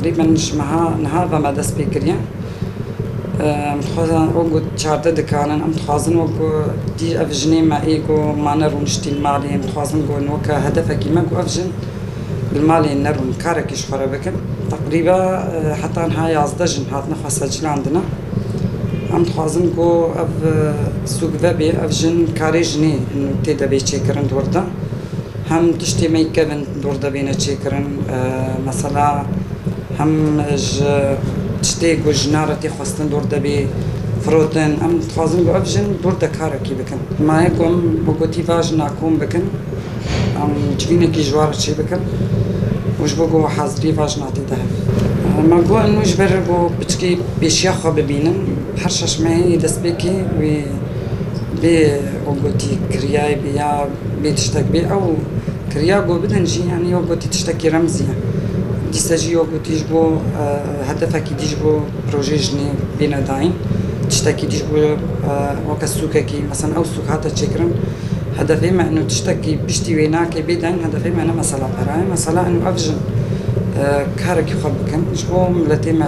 تقريبا جمعها نهار بما دست بكريا متخوزن وقو چارده دکانن متخوزن وقو دي افجني ما ايقو ما نرون شتي المالي متخوزن قو نوكا هدفكي ما قو افجن بالمالي نرون كاركيش خرابكن تقريبا حتى نها يازدجن هات نخوصة جل عندنا متخوزن قو اف سوق ذبي افجن كاري جني انو تيدا بي چيكرن دوردا هم تشتي ميكبن دوردا بينا چيكرن مثلا هم تشتي قو جنارتي خواستن دوردا بي فروتن ام تخوزن قو افجن دوردا كاركي بكن ما يقوم بقوتي واجن اكون بكن ام جبينكي جوار چي بكن وش بقو حاضري واجناتي ده ما قو انو جبر قو بچكي بيشياخو ببينن حرشش معي دست بكي بي وقوتي كرياي بيا بي تشتك بي او كريا قو بدنجي يعني وقوتي تشتكي رمزية ديساجي وقوتي جبو هدفكي دي جبو بروجي جني بينا داين تشتكي دي جبو وكا سوكاكي مثلا او سوك هاتا تشكرن هدفي ما انو تشتكي بيشتي ويناكي بيداين هدفي ما انا مثلا براي مثلا انو افجن كاركي خبكن جبو ملتي ما